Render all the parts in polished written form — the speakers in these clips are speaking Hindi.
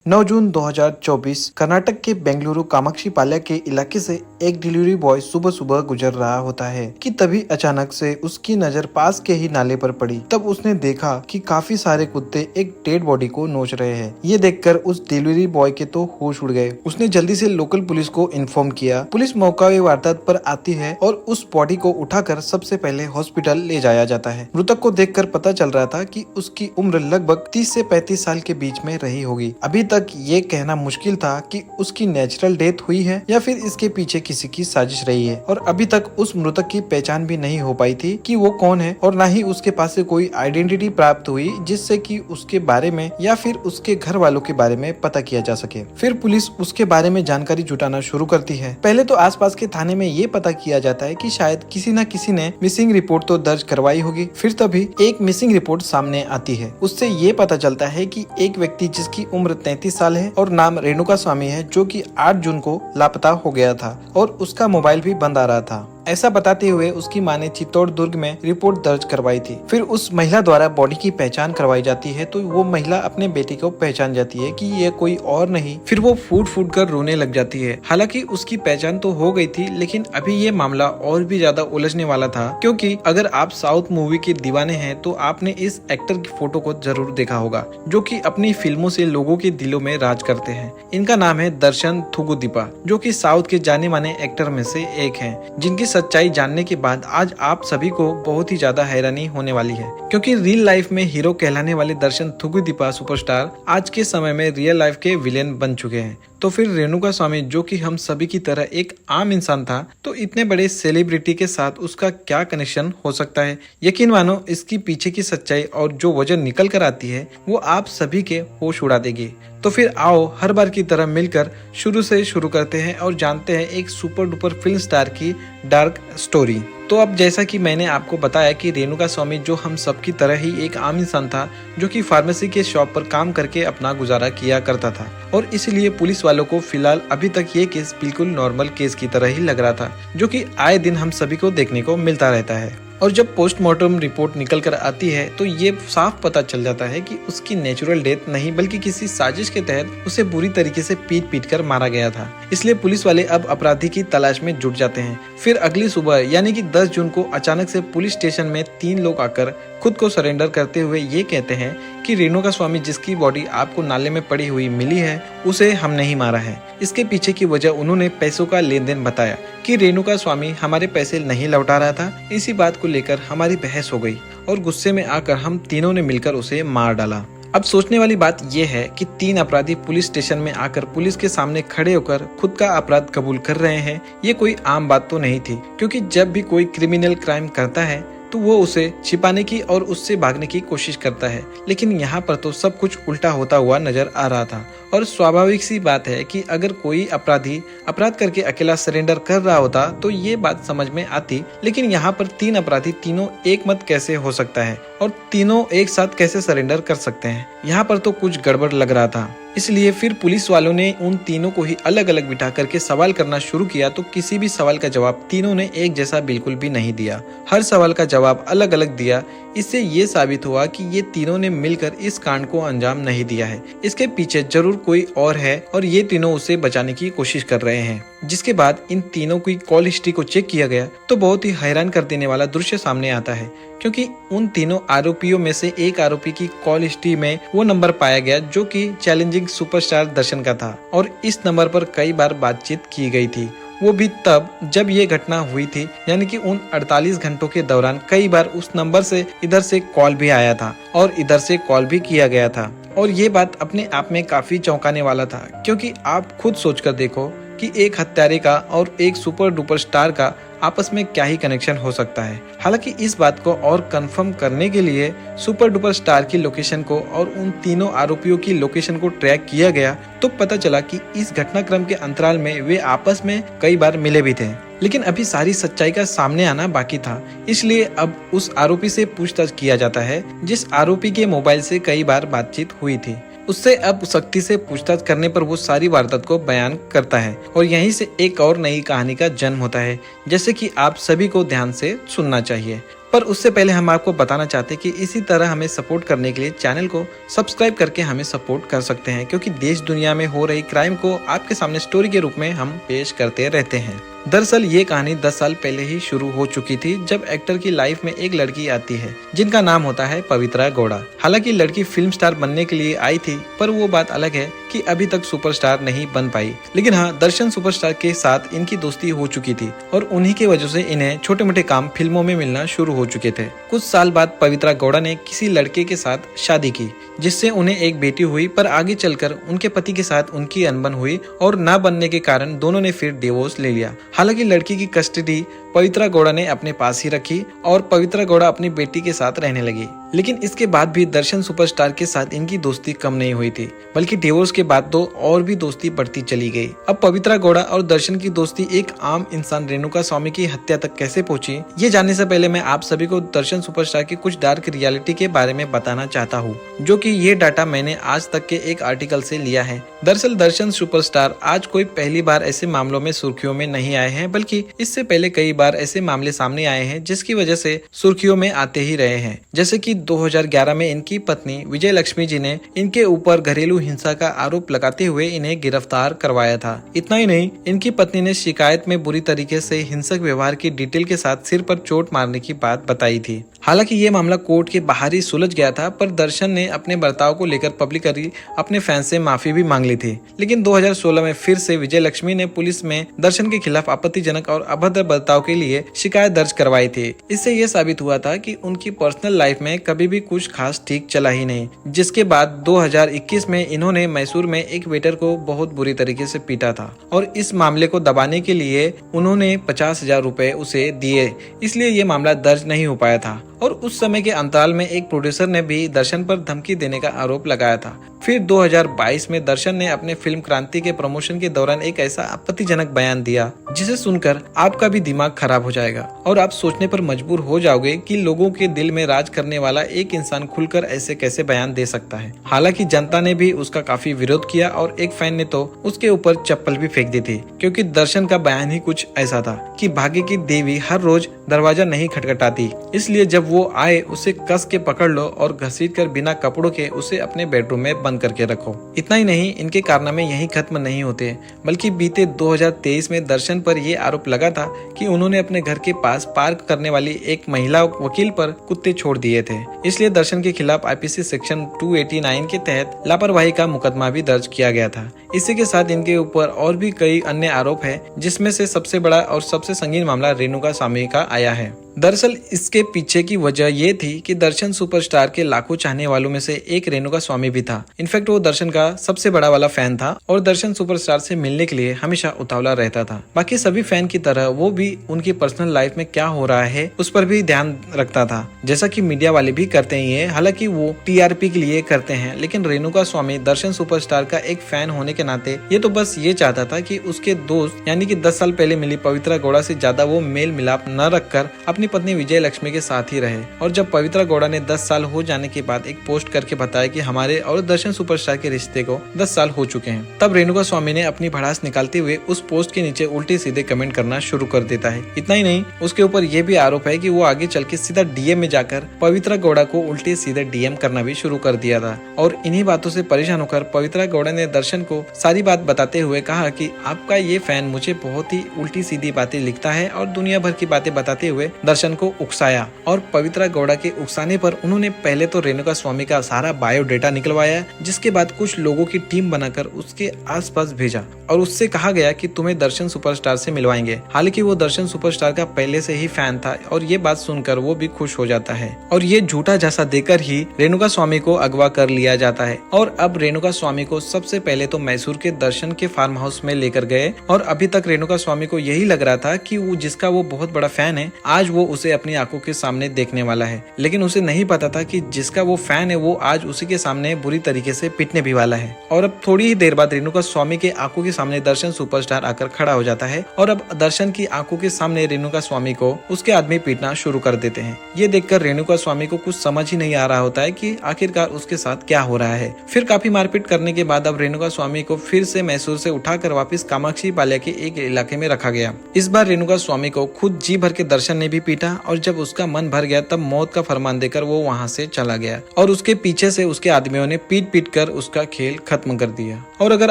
9 जून 2024 कर्नाटक के बेंगलुरु कामाक्षी पाल्या के इलाके से एक डिलीवरी बॉय सुबह सुबह गुजर रहा होता है कि तभी अचानक से उसकी नजर पास के ही नाले पर पड़ी। तब उसने देखा कि काफी सारे कुत्ते एक डेड बॉडी को नोच रहे हैं। ये देखकर उस डिलीवरी बॉय के तो होश उड़ गए। उसने जल्दी से लोकल पुलिस को इन्फॉर्म किया। पुलिस मौका वारदात पर आती है और उस बॉडी को उठाकर सबसे पहले हॉस्पिटल ले जाया जाता है। मृतक को देखकर पता चल रहा था कि उसकी उम्र लगभग 30 से 35 साल के बीच में रही होगी। अभी तक ये कहना मुश्किल था कि उसकी नेचुरल डेथ हुई है या फिर इसके पीछे किसी की साजिश रही है। और अभी तक उस मृतक की पहचान भी नहीं हो पाई थी कि वो कौन है, और न ही उसके पास से कोई आइडेंटिटी प्राप्त हुई जिससे कि उसके बारे में या फिर उसके घर वालों के बारे में पता किया जा सके। फिर पुलिस उसके बारे में जानकारी जुटाना शुरू करती है। पहले तो आसपास के थाने में ये पता किया जाता है कि शायद किसी न किसी ने मिसिंग रिपोर्ट तो दर्ज करवाई होगी। फिर तभी एक मिसिंग रिपोर्ट सामने आती है। उससे ये पता चलता है कि एक व्यक्ति जिसकी उम्र 33 साल है और नाम रेणुका स्वामी है, जो कि 8 जून को लापता हो गया था और उसका मोबाइल भी बंद आ रहा था। ऐसा बताते हुए उसकी मां ने चित्तौड़ दुर्ग में रिपोर्ट दर्ज करवाई थी। फिर उस महिला द्वारा बॉडी की पहचान करवाई जाती है तो वो महिला अपने बेटे को पहचान जाती है कि ये कोई और नहीं। फिर वो फूट फूट कर रोने लग जाती है। हालांकि उसकी पहचान तो हो गई थी, लेकिन अभी ये मामला और भी ज्यादा उलझने वाला था, क्योंकि अगर आप साउथ मूवी के दीवाने हैं तो आपने इस एक्टर की फोटो को जरूर देखा होगा, जो कि अपनी फिल्मों से लोगों के दिलों में राज करते हैं। इनका नाम है दर्शन थुगुदीपा, जो कि साउथ के जाने माने एक्टर में से एक हैं, जिनकी सच्चाई जानने के बाद आज आप सभी को बहुत ही ज्यादा हैरानी होने वाली है, क्योंकि रियल लाइफ में हीरो कहलाने वाले दर्शन थुगुदीपा सुपरस्टार आज के समय में रियल लाइफ के विलेन बन चुके हैं। तो फिर रेणुका स्वामी, जो कि हम सभी की तरह एक आम इंसान था, तो इतने बड़े सेलिब्रिटी के साथ उसका क्या कनेक्शन हो सकता है? यकीन मानो इसकी पीछे की सच्चाई और जो वजह निकल कर आती है वो आप सभी के होश उड़ा देगी। तो फिर आओ हर बार की तरह मिलकर शुरू से शुरू करते हैं और जानते हैं एक सुपर डुपर फिल्म स्टार की डार्क स्टोरी। तो अब जैसा कि मैंने आपको बताया कि रेणुका स्वामी, जो हम सब की तरह ही एक आम इंसान था, जो कि फार्मेसी के शॉप पर काम करके अपना गुजारा किया करता था, और इसलिए पुलिस वालों को फिलहाल अभी तक ये केस बिल्कुल नॉर्मल केस की तरह ही लग रहा था, जो कि आए दिन हम सभी को देखने को मिलता रहता है। और जब पोस्टमार्टम रिपोर्ट निकल कर आती है तो ये साफ पता चल जाता है कि उसकी नेचुरल डेथ नहीं, बल्कि किसी साजिश के तहत उसे बुरी तरीके से पीट कर मारा गया था। इसलिए पुलिस वाले अब अपराधी की तलाश में जुट जाते हैं। फिर अगली सुबह यानी कि 10 जून को अचानक से पुलिस स्टेशन में 3 लोग आकर खुद को सरेंडर करते हुए ये कहते हैं कि रेणुका स्वामी, जिसकी बॉडी आपको नाले में पड़ी हुई मिली है, उसे हम नहीं मारा है। इसके पीछे की वजह उन्होंने पैसों का लेन देन बताया कि रेणुका स्वामी हमारे पैसे नहीं लौटा रहा था। इसी बात को लेकर हमारी बहस हो गई और गुस्से में आकर हम तीनों ने मिलकर उसे मार डाला। अब सोचने वाली बात यह है कि 3 अपराधी पुलिस स्टेशन में आकर पुलिस के सामने खड़े होकर खुद का अपराध कबूल कर रहे हैं। ये कोई आम बात तो नहीं थी, क्योंकि जब भी कोई क्रिमिनल क्राइम करता है तो वो उसे छिपाने की और उससे भागने की कोशिश करता है, लेकिन यहाँ पर तो सब कुछ उल्टा होता हुआ नजर आ रहा था। और स्वाभाविक सी बात है कि अगर कोई अपराधी अपराध करके अकेला सरेंडर कर रहा होता तो ये बात समझ में आती, लेकिन यहाँ पर 3 अपराधी तीनों एक मत कैसे हो सकता है और तीनों एक साथ कैसे सरेंडर कर सकते हैं? यहाँ पर तो कुछ गड़बड़ लग रहा था। इसलिए फिर पुलिस वालों ने उन तीनों को ही अलग अलग बिठा करके सवाल करना शुरू किया, तो किसी भी सवाल का जवाब तीनों ने एक जैसा बिल्कुल भी नहीं दिया। हर सवाल का जवाब अलग अलग दिया। इससे ये साबित हुआ कि ये तीनों ने मिलकर इस कांड को अंजाम नहीं दिया है। इसके पीछे जरूर कोई और है और ये तीनों उसे बचाने की कोशिश कर रहे हैं। जिसके बाद इन तीनों की कॉल हिस्ट्री को चेक किया गया तो बहुत ही हैरान कर देने वाला दृश्य सामने आता है, क्योंकि उन तीनों आरोपियों में से एक आरोपी की कॉल हिस्ट्री में वो नंबर पाया गया जो कि चैलेंजिंग सुपरस्टार दर्शन का था, और इस नंबर पर कई बार बातचीत की गई थी। वो भी तब जब ये घटना हुई थी, यानी कि उन 48 घंटों के दौरान कई बार उस नंबर से इधर से कॉल भी आया था और इधर से कॉल भी किया गया था। और ये बात अपने आप में काफी चौंकाने वाला था, क्योंकि आप खुद सोचकर देखो कि एक हत्यारे का और एक सुपर डुपर स्टार का आपस में क्या ही कनेक्शन हो सकता है। हालांकि इस बात को और कंफर्म करने के लिए सुपर डुपर स्टार की लोकेशन को और उन तीनों आरोपियों की लोकेशन को ट्रैक किया गया तो पता चला कि इस घटनाक्रम के अंतराल में वे आपस में कई बार मिले भी थे। लेकिन अभी सारी सच्चाई का सामने आना बाकी था, इसलिए अब उस आरोपी से पूछताछ किया जाता है जिस आरोपी के मोबाइल से कई बार बातचीत हुई थी। उससे अब सख्ती से पूछताछ करने पर वो सारी वारदात को बयान करता है और यहीं से एक और नई कहानी का जन्म होता है, जैसे कि आप सभी को ध्यान से सुनना चाहिए। पर उससे पहले हम आपको बताना चाहते हैं कि इसी तरह हमें सपोर्ट करने के लिए चैनल को सब्सक्राइब करके हमें सपोर्ट कर सकते हैं, क्योंकि देश दुनिया में हो रही क्राइम को आपके सामने स्टोरी के रूप में हम पेश करते रहते हैं। दरअसल ये कहानी 10 साल पहले ही शुरू हो चुकी थी, जब एक्टर की लाइफ में एक लड़की आती है जिनका नाम होता है पवित्रा गौड़ा। हालांकि लड़की फिल्म स्टार बनने के लिए आई थी, पर वो बात अलग है कि अभी तक सुपरस्टार नहीं बन पाई। लेकिन हाँ, दर्शन सुपरस्टार के साथ इनकी दोस्ती हो चुकी थी और उन्हीं की वजह से इन्हें छोटे मोटे काम फिल्मों में मिलना शुरू हो चुके थे। कुछ साल बाद पवित्रा गौड़ा ने किसी लड़के के साथ शादी की, जिससे उन्हें एक बेटी हुई, पर आगे चलकर उनके पति के साथ उनकी अनबन हुई और ना बनने के कारण दोनों ने फिर डिवोर्स ले लिया। हालांकि लड़की की कस्टडी पवित्रा गौड़ा ने अपने पास ही रखी और पवित्रा गौड़ा अपनी बेटी के साथ रहने लगी। लेकिन इसके बाद भी दर्शन सुपरस्टार के साथ इनकी दोस्ती कम नहीं हुई थी, बल्कि डिवोर्स के बाद तो और भी दोस्ती बढ़ती चली गई। अब पवित्रा गौड़ा और दर्शन की दोस्ती एक आम इंसान रेणुका स्वामी की हत्या तक कैसे पहुंची, ये जानने से पहले मैं आप सभी को दर्शन सुपरस्टार की कुछ डार्क रियलिटी के बारे में बताना चाहता हूँ, जो कि ये डाटा मैंने आज तक के एक आर्टिकल से लिया है। दरअसल दर्शन सुपरस्टार आज कोई पहली बार ऐसे मामलों में सुर्खियों में नहीं आए हैं, बल्कि इससे पहले कई बार ऐसे मामले सामने आए हैं जिसकी वजह से सुर्खियों में आते ही रहे हैं। जैसे कि 2011 में इनकी पत्नी विजय लक्ष्मी जी ने इनके ऊपर घरेलू हिंसा का आरोप लगाते हुए इन्हें गिरफ्तार करवाया था। इतना ही नहीं, इनकी पत्नी ने शिकायत में बुरी तरीके से हिंसक व्यवहार की डिटेल के साथ सिर पर चोट मारने की बात बताई थी। हालांकि ये मामला कोर्ट के बाहर ही सुलझ गया था, पर दर्शन ने अपने बर्ताव को लेकर पब्लिकली अपने फैंस से माफी भी मांग ली थी। लेकिन 2016 में फिर से विजय लक्ष्मी ने पुलिस में दर्शन के खिलाफ आपत्तिजनक और अभद्र बर्ताव के लिए शिकायत दर्ज करवाई थी। इससे ये साबित हुआ था कि उनकी पर्सनल लाइफ में कभी भी कुछ खास ठीक चला ही नहीं। जिसके बाद 2021 में इन्होंने मैसूर में एक वेटर को बहुत बुरी तरीके से पीटा था और इस मामले को दबाने के लिए उन्होंने 50,000 रुपए उसे दिए, इसलिए ये मामला दर्ज नहीं हो पाया था। और उस समय के अंतराल में एक प्रोड्यूसर ने भी दर्शन पर धमकी देने का आरोप लगाया था। फिर 2022 में दर्शन ने अपने फिल्म क्रांति के प्रमोशन के दौरान एक ऐसा आपत्तिजनक बयान दिया जिसे सुनकर आपका भी दिमाग खराब हो जाएगा और आप सोचने पर मजबूर हो जाओगे कि लोगों के दिल में राज करने वाला एक इंसान खुलकर ऐसे कैसे बयान दे सकता है। हालांकि जनता ने भी उसका काफी विरोध किया और एक फैन ने तो उसके ऊपर चप्पल भी फेंक दी थी, क्योंकि दर्शन का बयान ही कुछ ऐसा था कि भाग्य की देवी हर रोज दरवाजा नहीं खटखटाती, इसलिए जब वो आए उसे कस के पकड़ लो और घसीट कर बिना कपड़ों के उसे अपने बेडरूम में बंद करके रखो। इतना ही नहीं, इनके कारनामे यहीं खत्म नहीं होते, बल्कि बीते 2023 में दर्शन पर यह आरोप लगा था कि उन्होंने अपने घर के पास पार्क करने वाली एक महिला वकील पर कुत्ते छोड़ दिए थे। इसलिए दर्शन के खिलाफ आईपीसी सेक्शन 289 के तहत लापरवाही का मुकदमा भी दर्ज किया गया था। इसी के साथ इनके ऊपर और भी कई अन्य आरोप है, जिसमें से सबसे बड़ा और सबसे संगीन मामला रेणुका स्वामी का आया है। दरअसल इसके पीछे की वजह ये थी कि दर्शन सुपरस्टार के लाखों चाहने वालों में से एक रेणुका स्वामी भी था। इनफैक्ट वो दर्शन का सबसे बड़ा वाला फैन था और दर्शन सुपरस्टार से मिलने के लिए हमेशा उतावला रहता था। बाकी सभी फैन की तरह वो भी उनकी पर्सनल लाइफ में क्या हो रहा है उस पर भी ध्यान रखता था, जैसा कि मीडिया वाले भी करते ही है। हालांकि वो टीआरपी के लिए करते हैं, लेकिन रेणुका स्वामी दर्शन सुपरस्टार का एक फैन होने के नाते ये तो बस ये चाहता था कि उसके दोस्त यानी कि 10 साल पहले मिली पवित्रा गौड़ा से ज्यादा वो मेल मिलाप न रखकर अपनी पत्नी विजय लक्ष्मी के साथ ही रहे। और जब पवित्रा गौड़ा ने 10 साल हो जाने के बाद एक पोस्ट करके बताया कि हमारे और दर्शन सुपरस्टार के रिश्ते को 10 साल हो चुके हैं, तब रेणुका स्वामी ने अपनी भड़ास निकालते हुए उस पोस्ट के नीचे उल्टे सीधे कमेंट करना शुरू कर देता है। इतना ही नहीं, उसके ऊपर यह भी आरोप है कि वो आगे चल के सीधा डीएम में जाकर पवित्रा गौड़ा को उल्टे सीधे डीएम करना भी शुरू कर दिया था। और इन्हीं बातों से परेशान होकर पवित्रा गौड़ा ने दर्शन को सारी बात बताते हुए कहा कि आपका ये फैन मुझे बहुत ही उल्टी सीधी बातें लिखता है और दुनिया भर की बातें बताते हुए दर्शन को उकसाया। और पवित्रा गौड़ा के उकसाने पर उन्होंने पहले तो रेणुका स्वामी का सारा बायोडेटा निकलवाया, जिसके बाद कुछ लोगों की टीम बनाकर उसके आसपास भेजा और उससे कहा गया कि तुम्हें दर्शन सुपरस्टार से मिलवाएंगे। हालांकि वो दर्शन सुपरस्टार का पहले से ही फैन था और ये बात सुनकर वो भी खुश हो जाता है और ये झूठा झांसा देकर ही रेणुका स्वामी को अगवा कर लिया जाता है। और अब रेणुका स्वामी को सबसे पहले तो मैसूर के दर्शन के फार्म हाउस में लेकर गए और अभी तक रेणुका स्वामी को यही लग रहा था कि वो जिसका वो बहुत बड़ा फैन है आज वो उसे अपनी आंखों के सामने देखने वाला है, लेकिन उसे नहीं पता था कि जिसका वो फैन है वो आज उसी के सामने बुरी तरीके से पिटने भी वाला है। और अब थोड़ी ही देर बाद रेणुका स्वामी के आंखों के सामने दर्शन सुपरस्टार आकर खड़ा हो जाता है और अब दर्शन की आंखों के सामने रेणुका स्वामी को उसके आदमी पीटना शुरू कर देते हैं। ये देखकर रेणुका स्वामी को कुछ समझ ही नहीं आ रहा होता है कि आखिरकार उसके साथ क्या हो रहा है। फिर काफी मारपीट करने के बाद अब रेणुका स्वामी को फिर से मैसूर से उठाकर वापस कामाक्षी पाल्या के एक इलाके में रखा गया। इस बार रेणुका स्वामी को खुद जी भर के दर्शन ने भी पीटा और जब उसका मन भर गया तब मौत का फरमान देकर वो वहाँ से चला गया और उसके पीछे से उसके आदमियों ने पीट पीट कर उसका खेल खत्म कर दिया। और अगर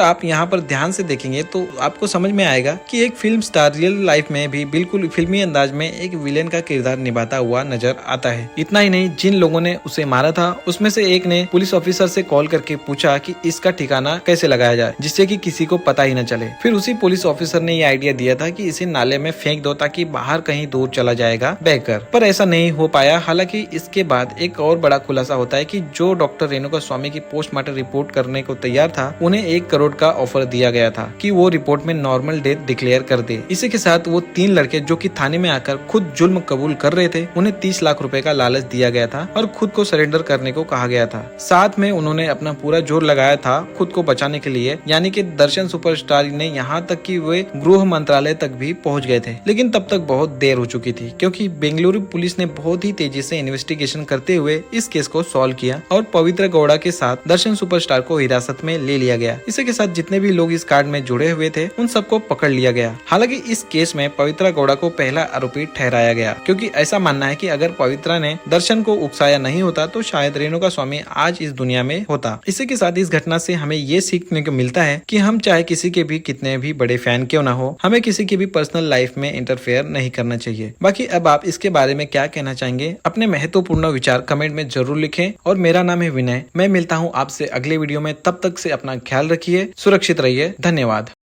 आप यहाँ पर ध्यान से देखेंगे तो आपको समझ में आएगा कि एक फिल्म स्टार रियल लाइफ में भी बिल्कुल फिल्मी अंदाज में एक विलेन का किरदार निभाता हुआ नजर आता है। इतना ही नहीं, जिन लोगों ने उसे मारा था उसमें से एक ने पुलिस ऑफिसर से कॉल करके पूछा कि इसका ठिकाना कैसे लगाया जाए जिससे कि किसी को पता ही न चले। फिर उसी पुलिस ऑफिसर ने ये आइडिया दिया था कि इसे नाले में फेंक दो ताकि बाहर कहीं दूर चला जाएगा बहकर, पर ऐसा नहीं हो पाया। हालांकि इसके बाद एक और बड़ा खुलासा होता है कि जो डॉक्टर रेणुका स्वामी की पोस्टमार्टम रिपोर्ट करने को तैयार था उन्हें 1 करोड़ का ऑफर दिया गया था कि वो रिपोर्ट में नॉर्मल डेथ डिक्लेयर कर दे। इसी के साथ वो 3 लड़के जो कि थाने में आकर खुद जुल्म कबूल कर रहे थे उन्हें 30 लाख रुपए का लालच दिया गया था और खुद को सरेंडर करने को कहा गया था। साथ में उन्होंने अपना पूरा जोर लगाया था खुद को बचाने के लिए, यानी कि दर्शन सुपरस्टार ने यहाँ तक कि वे गृह मंत्रालय तक भी पहुँच गए थे। लेकिन तब तक बहुत देर हो चुकी थी क्योंकि बेंगलुरु पुलिस ने बहुत ही तेजी से इन्वेस्टिगेशन करते हुए इस केस को सॉल्व किया और पवित्र गौड़ा के साथ दर्शन सुपरस्टार को हिरासत में ले लिया गया। इसी के साथ जितने भी लोग इस कांड में जुड़े हुए थे उन सबको पकड़ लिया गया। हालांकि इस केस में पवित्रा गौड़ा को पहला आरोपी ठहराया गया क्योंकि ऐसा मानना है कि अगर पवित्रा ने दर्शन को उकसाया नहीं होता तो शायद रेणुका स्वामी आज इस दुनिया में होता। इसी के साथ इस घटना से हमें ये सीखने को मिलता है कि हम चाहे किसी के भी कितने भी बड़े फैन क्यों ना हो, हमें किसी की भी पर्सनल लाइफ में इंटरफेयर नहीं करना चाहिए। बाकी अब आप इसके बारे में क्या कहना चाहेंगे, अपने महत्वपूर्ण विचार कमेंट में जरूर लिखें। और मेरा नाम है विनय, मैं मिलता हूँ आपसे अगले वीडियो में। तब तक से अपना ख्याल रखिए, सुरक्षित रहिए। धन्यवाद।